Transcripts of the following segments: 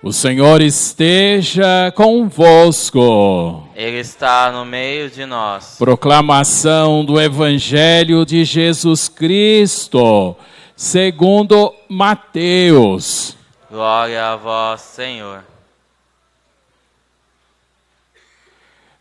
O Senhor esteja convosco. Ele está no meio de nós. Proclamação do Evangelho de Jesus Cristo, segundo Mateus. Glória a vós, Senhor.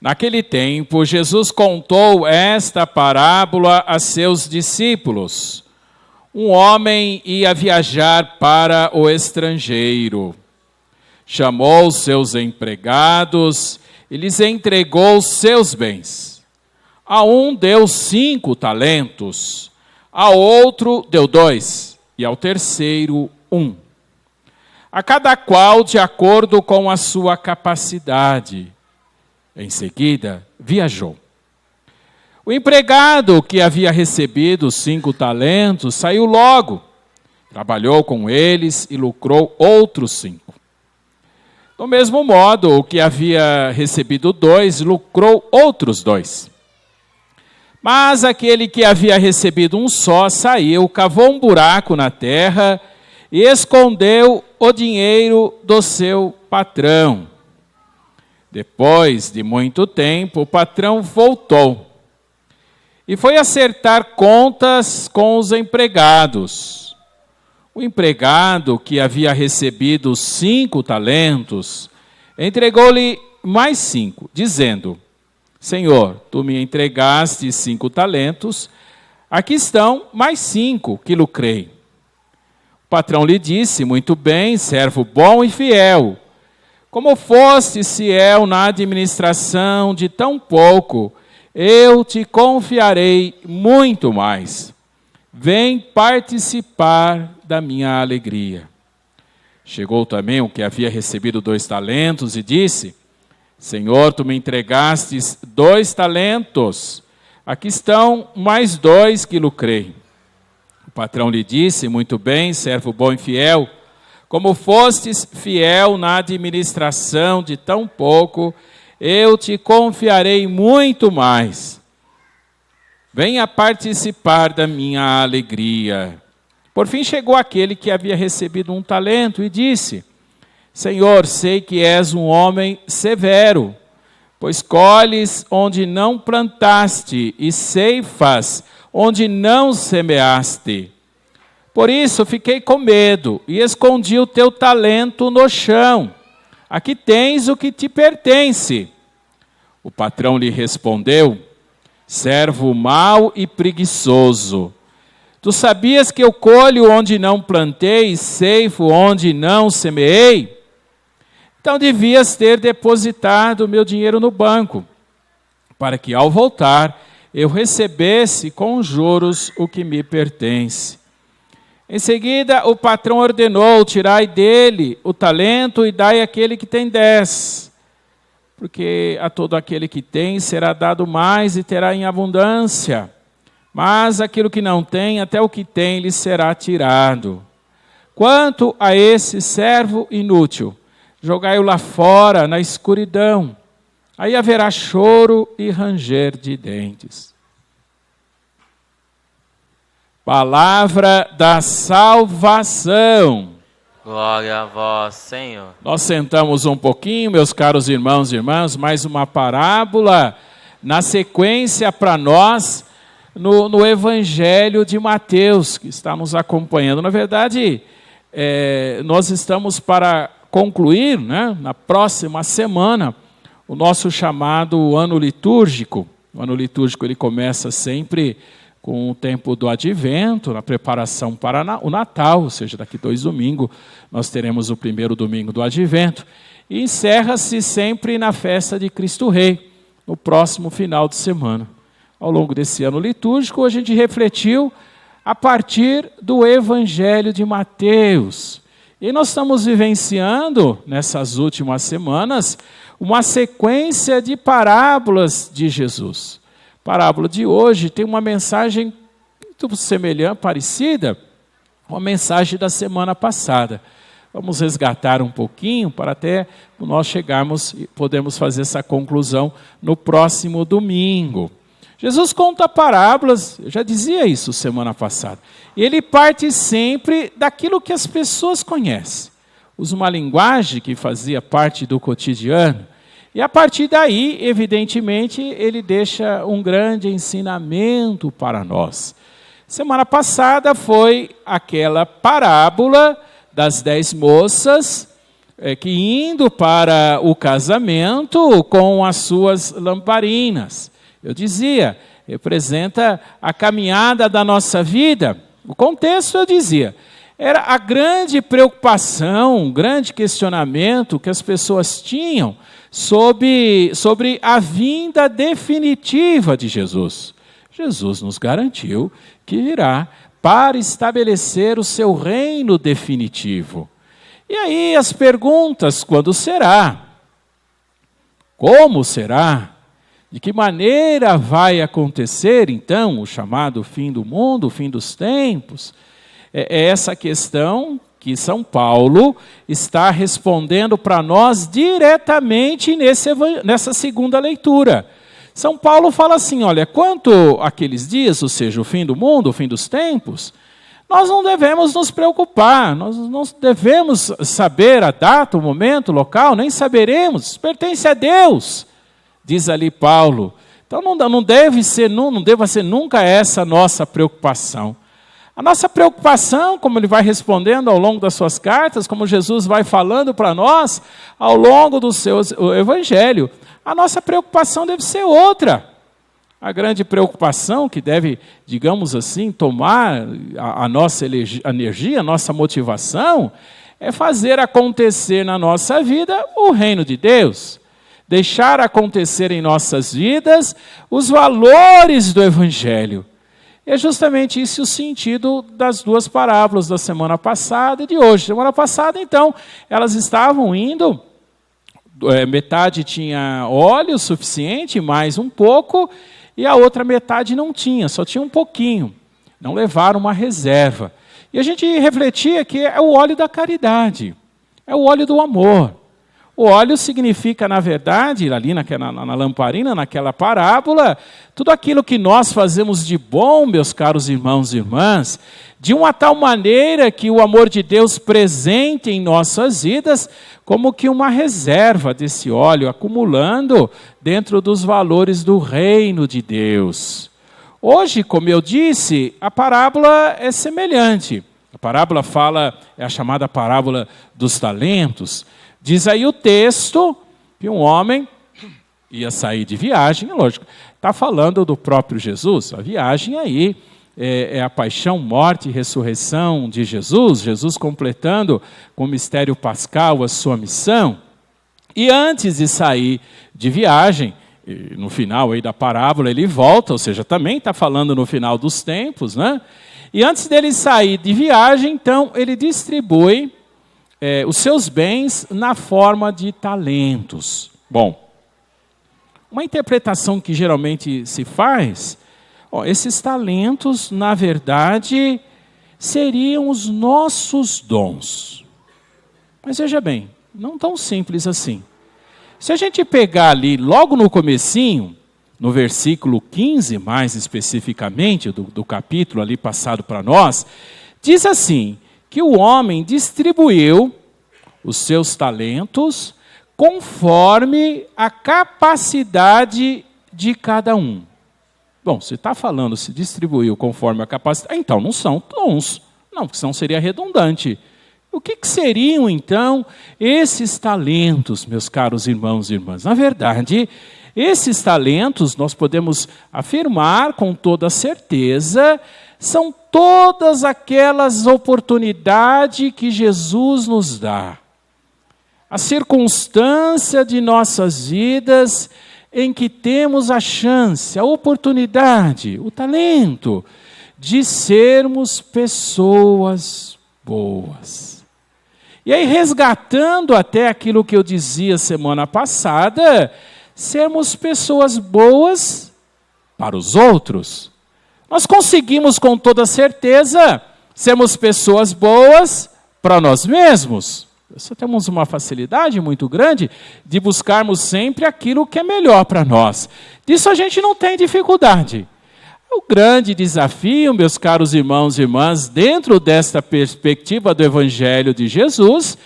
Naquele tempo, Jesus contou esta parábola a seus discípulos. Um homem ia viajar para o estrangeiro. Chamou seus empregados e lhes entregou seus bens. A um deu 5 talentos, a outro deu 2, e ao terceiro 1. A cada qual de acordo com a sua capacidade. Em seguida, viajou. O empregado que havia recebido 5 talentos saiu logo, trabalhou com eles e lucrou outros 5. Do mesmo modo, o que havia recebido 2, lucrou outros 2. Mas aquele que havia recebido um só saiu, cavou um buraco na terra e escondeu o dinheiro do seu patrão. Depois de muito tempo, o patrão voltou e foi acertar contas com os empregados. O empregado que havia recebido 5 talentos, entregou-lhe mais 5, dizendo: Senhor, tu me entregaste 5 talentos, aqui estão mais 5 que lucrei. O patrão lhe disse: muito bem, servo bom e fiel. Como foste fiel na administração de tão pouco, eu te confiarei muito mais. Vem participar da minha alegria. Chegou também o que havia recebido 2 talentos e disse: Senhor, tu me entregastes 2 talentos. Aqui estão mais 2 que lucrei. O patrão lhe disse: muito bem, servo bom e fiel. Como fostes fiel na administração de tão pouco, eu te confiarei muito mais. Venha participar da minha alegria. Por fim chegou aquele que havia recebido 1 talento e disse: Senhor, sei que és um homem severo, pois colhes onde não plantaste e ceifas onde não semeaste. Por isso fiquei com medo e escondi o teu talento no chão. Aqui tens o que te pertence. O patrão lhe respondeu: servo mau e preguiçoso. Tu sabias que eu colho onde não plantei e ceifo onde não semeei? Então devias ter depositado o meu dinheiro no banco, para que ao voltar eu recebesse com juros o que me pertence. Em seguida o patrão ordenou: tirai dele o talento e dai àquele que tem 10. Porque a todo aquele que tem será dado mais e terá em abundância. Mas aquilo que não tem, até o que tem lhe será tirado. Quanto a esse servo inútil, jogai-o lá fora, na escuridão. Aí haverá choro e ranger de dentes. Palavra da salvação. Glória a vós, Senhor. Nós sentamos um pouquinho, meus caros irmãos e irmãs, mais uma parábola na sequência para nós no Evangelho de Mateus, que estamos acompanhando. Na verdade, nós estamos para concluir, né, na próxima semana, o nosso chamado ano litúrgico. O ano litúrgico ele começa sempre com o tempo do Advento, na preparação para o Natal, ou seja, daqui 2 domingos nós teremos o primeiro domingo do Advento, e encerra-se sempre na festa de Cristo Rei, no próximo final de semana. Ao longo desse ano litúrgico, a gente refletiu a partir do Evangelho de Mateus. E nós estamos vivenciando, nessas últimas semanas, uma sequência de parábolas de Jesus. A parábola de hoje tem uma mensagem muito semelhante, parecida com a mensagem da semana passada. Vamos resgatar um pouquinho para até nós chegarmos e podemos fazer essa conclusão no próximo domingo. Jesus conta parábolas, eu já dizia isso semana passada. E ele parte sempre daquilo que as pessoas conhecem. usa uma linguagem que fazia parte do cotidiano. E a partir daí, evidentemente, ele deixa um grande ensinamento para nós. Semana passada foi aquela parábola das 10 moças que indo para o casamento com as suas lamparinas. Eu dizia, representa a caminhada da nossa vida. O contexto, eu dizia, era a grande preocupação, um grande questionamento que as pessoas tinham sobre a vinda definitiva de Jesus. Jesus nos garantiu que virá para estabelecer o seu reino definitivo. E aí as perguntas, quando será? Como será? De que maneira vai acontecer, então, o chamado fim do mundo, o fim dos tempos? É essa questão que São Paulo está respondendo para nós diretamente nessa segunda leitura. São Paulo fala assim, olha, quanto àqueles dias, ou seja, o fim do mundo, o fim dos tempos, nós não devemos nos preocupar, nós não devemos saber a data, o momento, o local, nem saberemos, pertence a Deus, diz ali Paulo. Então não deve ser nunca essa a nossa preocupação. A nossa preocupação, como ele vai respondendo ao longo das suas cartas, como Jesus vai falando para nós ao longo do seu evangelho, a nossa preocupação deve ser outra. A grande preocupação que deve, digamos assim, tomar a nossa energia, a nossa motivação, é fazer acontecer na nossa vida o reino de Deus. Deixar acontecer em nossas vidas os valores do evangelho. É justamente esse o sentido das duas parábolas da semana passada e de hoje. Semana passada, então, elas estavam indo, metade tinha óleo suficiente, mais um pouco, e a outra metade não tinha, só tinha um pouquinho. Não levaram uma reserva. E a gente refletia que é o óleo da caridade, é o óleo do amor. O óleo significa, na verdade, ali na lamparina, naquela parábola, tudo aquilo que nós fazemos de bom, meus caros irmãos e irmãs, de uma tal maneira que o amor de Deus presente em nossas vidas, como que uma reserva desse óleo, acumulando dentro dos valores do reino de Deus. Hoje, como eu disse, a parábola é semelhante. A parábola é a chamada parábola dos talentos. Diz aí o texto que um homem ia sair de viagem, lógico, está falando do próprio Jesus. A viagem aí é a paixão, morte e ressurreição de Jesus, Jesus completando com o mistério pascal a sua missão. E antes de sair de viagem, no final aí da parábola ele volta, ou seja, também está falando no final dos tempos, né? E antes dele sair de viagem, então, ele distribui os seus bens na forma de talentos. Bom, uma interpretação que geralmente se faz, esses talentos, na verdade, seriam os nossos dons. Mas veja bem, não tão simples assim. Se a gente pegar ali, logo no comecinho, no versículo 15, mais especificamente, do capítulo ali passado para nós, diz assim, que o homem distribuiu os seus talentos conforme a capacidade de cada um. Bom, se está falando, se distribuiu conforme a capacidade, então não são dons, não, porque senão seria redundante. O que seriam, então, esses talentos, meus caros irmãos e irmãs? Na verdade, esses talentos, nós podemos afirmar com toda certeza, são todas aquelas oportunidades que Jesus nos dá. A circunstância de nossas vidas em que temos a chance, a oportunidade, o talento de sermos pessoas boas. E aí, resgatando até aquilo que eu dizia semana passada, sermos pessoas boas para os outros. Nós conseguimos com toda certeza sermos pessoas boas para nós mesmos. Nós temos uma facilidade muito grande de buscarmos sempre aquilo que é melhor para nós. Disso a gente não tem dificuldade. O grande desafio, meus caros irmãos e irmãs, dentro desta perspectiva do Evangelho de Jesus,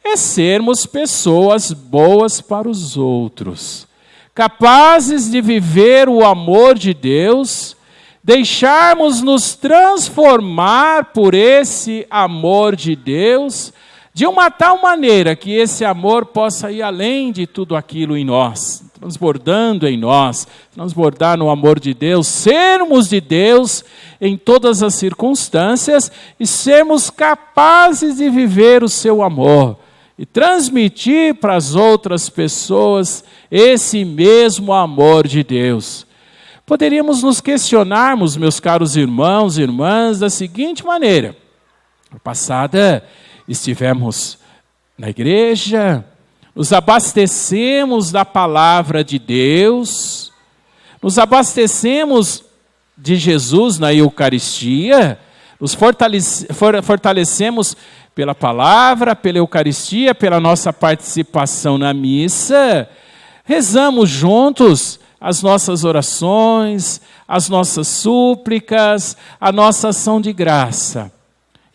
é sermos pessoas boas para os outros, capazes de viver o amor de Deus, deixarmos nos transformar por esse amor de Deus, de uma tal maneira que esse amor possa ir além de tudo aquilo em nós, transbordando em nós, transbordar no amor de Deus, sermos de Deus em todas as circunstâncias e sermos capazes de viver o seu amor e transmitir para as outras pessoas esse mesmo amor de Deus. Poderíamos nos questionarmos, meus caros irmãos e irmãs, da seguinte maneira: na passada estivemos na igreja, nos abastecemos da palavra de Deus, nos abastecemos de Jesus na Eucaristia, nos fortalecemos pela palavra, pela Eucaristia, pela nossa participação na missa, rezamos juntos as nossas orações, as nossas súplicas, a nossa ação de graça.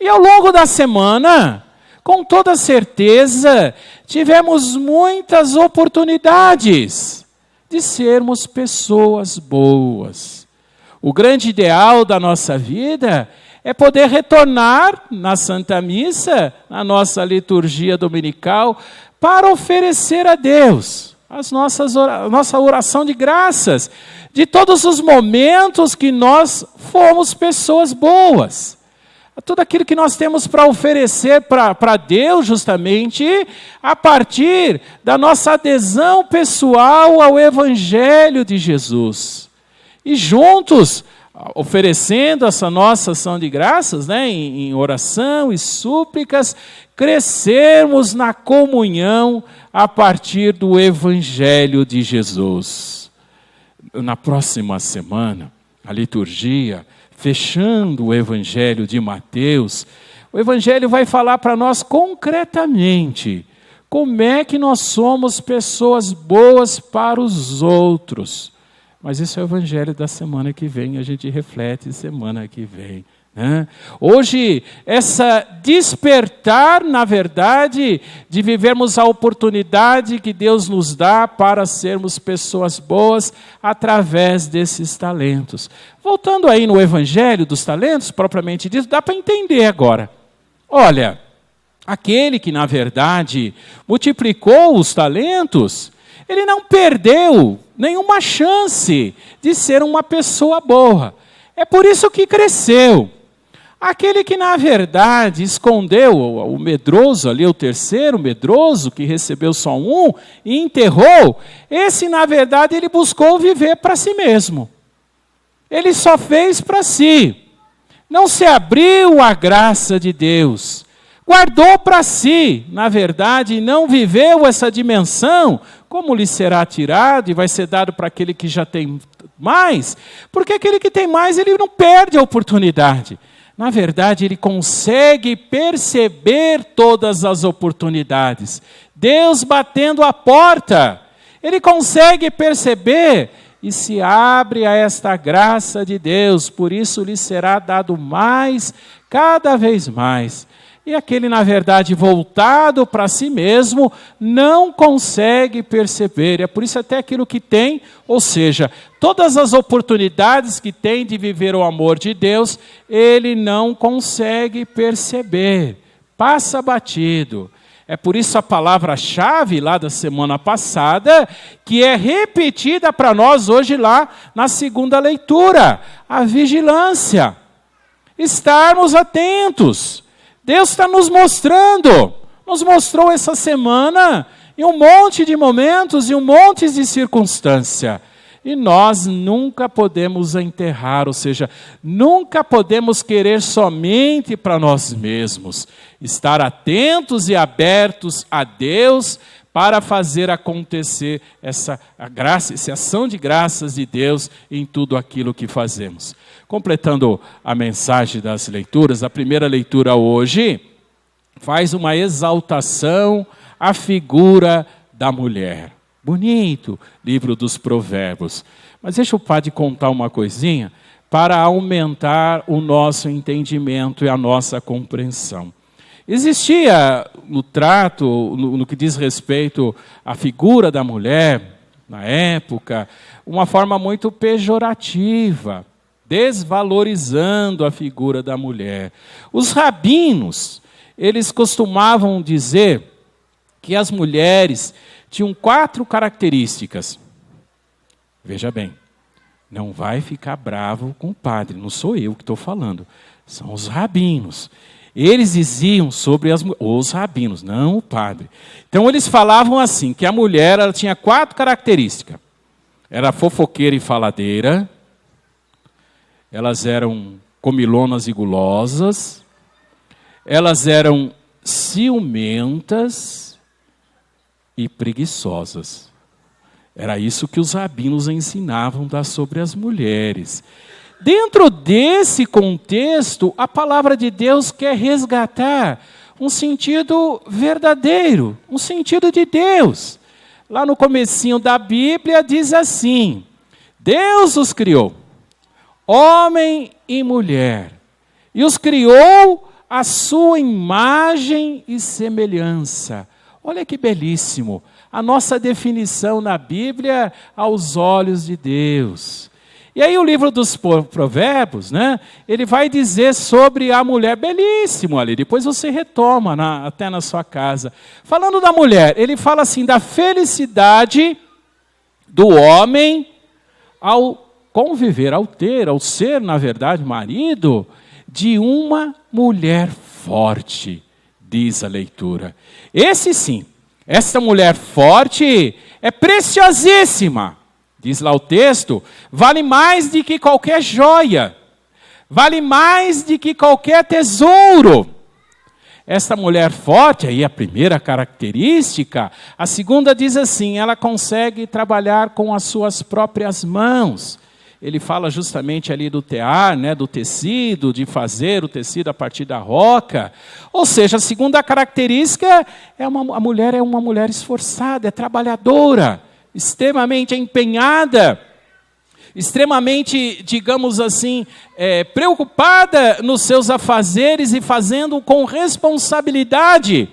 E ao longo da semana, com toda certeza, tivemos muitas oportunidades de sermos pessoas boas. O grande ideal da nossa vida é poder retornar na Santa Missa, na nossa liturgia dominical, para oferecer a Deus a nossa oração de graças, de todos os momentos que nós fomos pessoas boas. Tudo aquilo que nós temos para oferecer para Deus, justamente, a partir da nossa adesão pessoal ao Evangelho de Jesus. E juntos, oferecendo essa nossa ação de graças, né, em oração e súplicas, crescermos na comunhão a partir do Evangelho de Jesus. Na próxima semana, a liturgia, fechando o Evangelho de Mateus, o Evangelho vai falar para nós concretamente como é que nós somos pessoas boas para os outros. Mas isso é o Evangelho da semana que vem, a gente reflete semana que vem. Né? Hoje, essa despertar, na verdade, de vivermos a oportunidade que Deus nos dá para sermos pessoas boas através desses talentos. Voltando aí no Evangelho dos talentos, propriamente dito, dá para entender agora. Olha, aquele que, na verdade, multiplicou os talentos, ele não perdeu nenhuma chance de ser uma pessoa boa. É por isso que cresceu. Aquele que, na verdade, escondeu o medroso ali, o terceiro medroso, que recebeu só um, e enterrou, esse, na verdade, ele buscou viver para si mesmo. Ele só fez para si. Não se abriu à graça de Deus. Guardou para si, na verdade, não viveu essa dimensão, como lhe será tirado e vai ser dado para aquele que já tem mais, porque aquele que tem mais, ele não perde a oportunidade. Na verdade, ele consegue perceber todas as oportunidades. Deus batendo a porta, ele consegue perceber e se abre a esta graça de Deus. Por isso lhe será dado mais, cada vez mais. E aquele, na verdade, voltado para si mesmo, não consegue perceber. É por isso até aquilo que tem, ou seja, todas as oportunidades que tem de viver o amor de Deus, ele não consegue perceber. Passa batido. É por isso a palavra-chave lá da semana passada, que é repetida para nós hoje lá na segunda leitura. A vigilância. Estarmos atentos. Deus está nos mostrou essa semana em um monte de momentos e um monte de circunstância. E nós nunca podemos enterrar, ou seja, nunca podemos querer somente para nós mesmos. Estar atentos e abertos a Deus para fazer acontecer essa ação de graças de Deus em tudo aquilo que fazemos. Completando a mensagem das leituras, a primeira leitura hoje faz uma exaltação à figura da mulher. Bonito, livro dos Provérbios. Mas deixa o padre contar uma coisinha para aumentar o nosso entendimento e a nossa compreensão. Existia no trato, no que diz respeito à figura da mulher, na época, uma forma muito pejorativa, desvalorizando a figura da mulher. Os rabinos, eles costumavam dizer que as mulheres tinham 4 características. Veja bem, não vai ficar bravo com o padre, não sou eu que estou falando, são os rabinos. Eles diziam sobre os rabinos, não o padre. Então eles falavam assim, que a mulher ela tinha 4 características. Era fofoqueira e faladeira, elas eram comilonas e gulosas, elas eram ciumentas e preguiçosas. Era isso que os rabinos ensinavam sobre as mulheres. Dentro desse contexto, a palavra de Deus quer resgatar um sentido verdadeiro, um sentido de Deus. Lá no comecinho da Bíblia diz assim: Deus os criou, homem e mulher, e os criou à sua imagem e semelhança. Olha que belíssimo, a nossa definição na Bíblia aos olhos de Deus. E aí o livro dos Provérbios, né, ele vai dizer sobre a mulher, belíssimo ali, depois você retoma até na sua casa. Falando da mulher, ele fala assim, da felicidade do homem ao conviver, ao ser, na verdade, marido de uma mulher forte, diz a leitura. Esse sim, essa mulher forte é preciosíssima. Diz lá o texto, vale mais do que qualquer joia, vale mais do que qualquer tesouro. Esta mulher forte, aí a primeira característica, a segunda diz assim, ela consegue trabalhar com as suas próprias mãos. Ele fala justamente ali do tear, né, do tecido, de fazer o tecido a partir da roca. Ou seja, a segunda característica, a mulher é uma mulher esforçada, é trabalhadora, extremamente empenhada, extremamente, digamos assim, preocupada nos seus afazeres e fazendo com responsabilidade.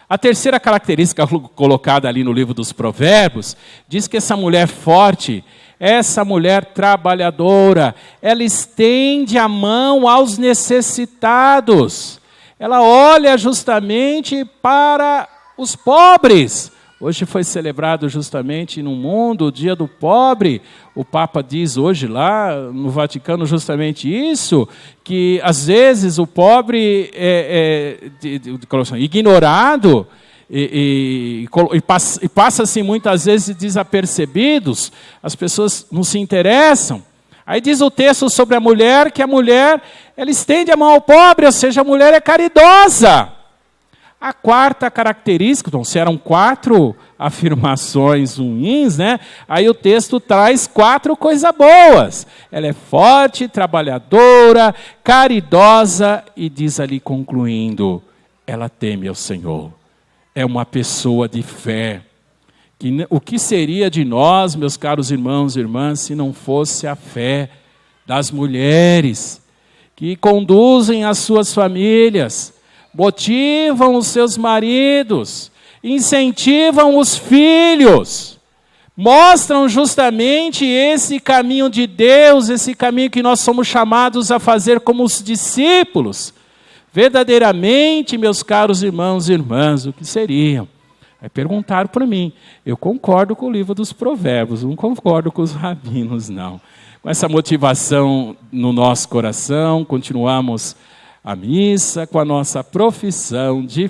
A terceira característica colocada ali no livro dos Provérbios, diz que essa mulher forte, essa mulher trabalhadora, ela estende a mão aos necessitados. Ela olha justamente para os pobres. Hoje foi celebrado justamente no mundo o Dia do Pobre. O Papa diz hoje lá no Vaticano justamente isso, que às vezes o pobre é ignorado e passa-se muitas vezes desapercebidos, as pessoas não se interessam. Aí diz o texto sobre a mulher, que a mulher ela estende a mão ao pobre, ou seja, a mulher é caridosa. A quarta característica, então, se eram 4 afirmações ruins, né? Aí o texto traz 4 coisas boas. Ela é forte, trabalhadora, caridosa e diz ali concluindo, ela teme ao Senhor. É uma pessoa de fé. O que seria de nós, meus caros irmãos e irmãs, se não fosse a fé das mulheres que conduzem as suas famílias, motivam os seus maridos, incentivam os filhos, mostram justamente esse caminho de Deus, esse caminho que nós somos chamados a fazer como os discípulos. Verdadeiramente, meus caros irmãos e irmãs, o que seriam? Aí perguntaram para mim, eu concordo com o livro dos Provérbios, não concordo com os rabinos, não. Com essa motivação no nosso coração, continuamos a missa com a nossa profissão de